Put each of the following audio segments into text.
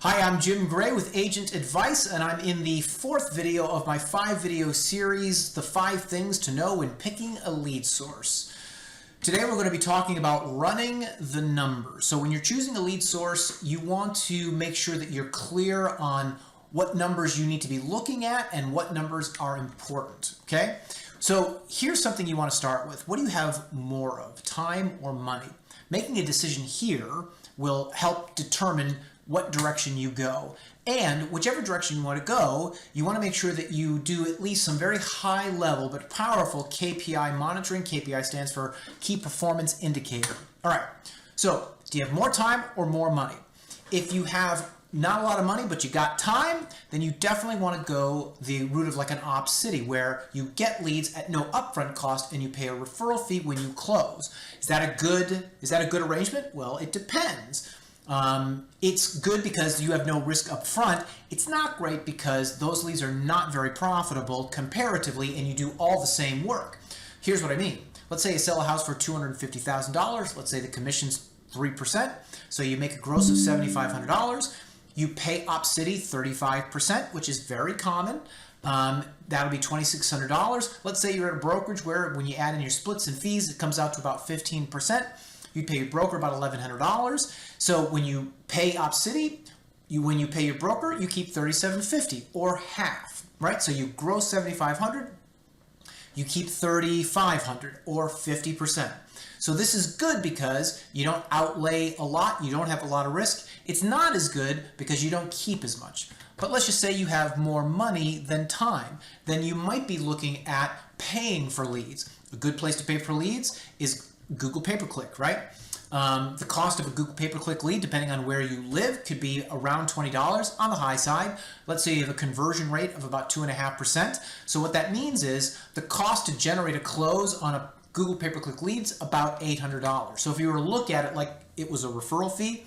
Hi, I'm Jim Gray with Agent Advice, and I'm in the fourth video of my 5-video series, The 5 Things to Know When Picking a Lead Source. Today we're going to be talking about running the numbers. So when you're choosing a lead source, you want to make sure that you're clear on what numbers you need to be looking at and what numbers are important, okay? So here's something you want to start with. What do you have more of, time or money? Making a decision here will help determine what direction you go. And whichever direction you want to go, you want to make sure that you do at least some very high level but powerful KPI monitoring. KPI stands for Key Performance Indicator. All right, so do you have more time or more money? If you have not a lot of money but you got time, then you definitely want to go the route of like an ops city where you get leads at no upfront cost and you pay a referral fee when you close. Is that a good arrangement? Well, it depends. It's good because you have no risk up front. It's not great because those leads are not very profitable comparatively and you do all the same work. Here's what I mean. Let's say you sell a house for $250,000. Let's say the commission's 3%. So you make a gross of $7,500. You pay OpCity 35%, which is very common. That'll be $2,600. Let's say you're at a brokerage where when you add in your splits and fees, it comes out to about 15%. You pay your broker about $1,100. So when you pay OpCity, when you pay your broker, you keep $3,750 or half, right? So you gross $7,500, you keep $3,500 or 50%. So this is good because you don't outlay a lot, you don't have a lot of risk. It's not as good because you don't keep as much. But let's just say you have more money than time, then you might be looking at paying for leads. A good place to pay for leads is Google pay-per-click, right? The cost of a Google pay-per-click lead, depending on where you live, could be around $20 on the high side. Let's say you have a conversion rate of about 2.5%. So what that means is the cost to generate a close on a Google pay-per-click lead's about $800. So if you were to look at it like it was a referral fee,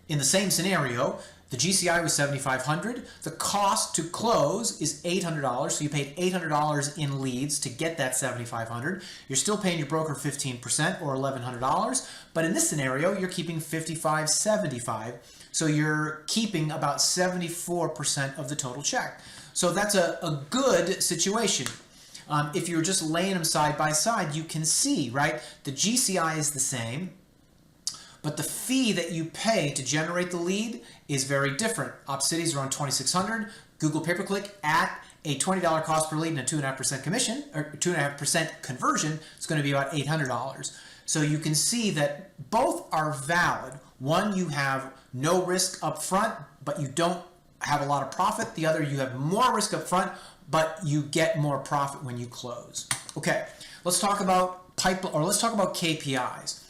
in the same scenario, the GCI was $7,500. The cost to close is $800. So you paid $800 in leads to get that $7,500. You're still paying your broker 15% or $1,100. But in this scenario, you're keeping $5,575. So you're keeping about 74% of the total check. So that's a good situation. If you're just laying them side by side, you can see, right? The GCI is the same, but the fee that you pay to generate the lead is very different. OpCity is around $2,600. Google pay-per-click at a $20 cost per lead and a 2.5% commission, or 2.5% conversion, is going to be about $800. So you can see that both are valid. One, you have no risk up front, but you don't have a lot of profit. The other, you have more risk up front, but you get more profit when you close. Okay, let's talk about KPIs.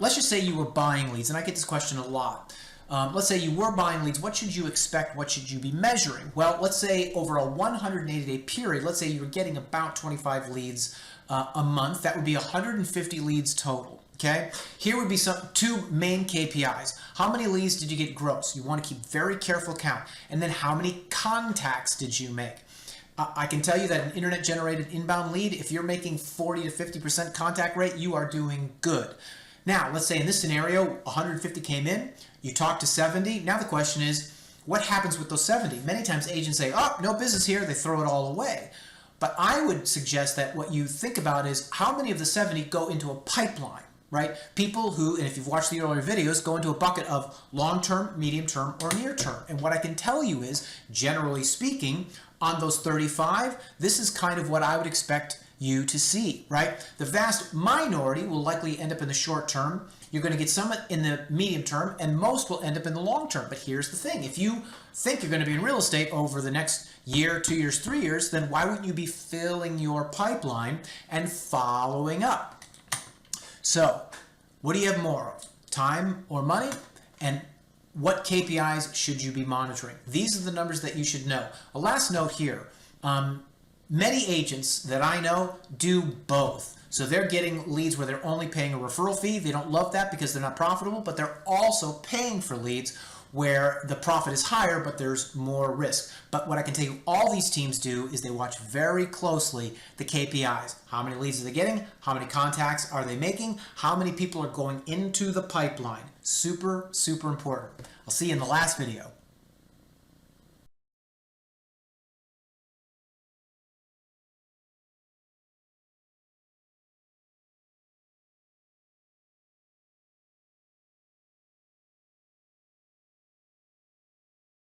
Let's just say you were buying leads, and I get this question a lot. Let's say you were buying leads. What should you expect? What should you be measuring? Well, let's say over a 180-day period, let's say you were getting about 25 leads a month. That would be 150 leads total. Okay, here would be two main KPIs. How many leads did you get gross? You want to keep very careful count. And then how many contacts did you make? I can tell you that an internet-generated inbound lead, if you're making 40 to 50% contact rate, you are doing good. Now, let's say in this scenario, 150 came in, you talked to 70. Now the question is, what happens with those 70? Many times agents say, oh, no business here, they throw it all away. But I would suggest that what you think about is how many of the 70 go into a pipeline, right? People who, and if you've watched the earlier videos, go into a bucket of long-term, medium-term, or near-term. And what I can tell you is, generally speaking, on those 35, this is kind of what I would expect you to see, right? The vast minority will likely end up in the short term. You're going to get some in the medium term, and most will end up in the long term. But here's the thing. If you think you're going to be in real estate over the next year, 2 years, 3 years, then why wouldn't you be filling your pipeline and following up? So what do you have more of? Time or money? And what KPIs should you be monitoring? These are the numbers that you should know. A last note here. Many agents that I know do both. So they're getting leads where they're only paying a referral fee. They don't love that because they're not profitable, but they're also paying for leads where the profit is higher, but there's more risk. But what I can tell you all these teams do is they watch very closely the KPIs. How many leads are they getting? How many contacts are they making? How many people are going into the pipeline? Super, super important. I'll see you in the last video.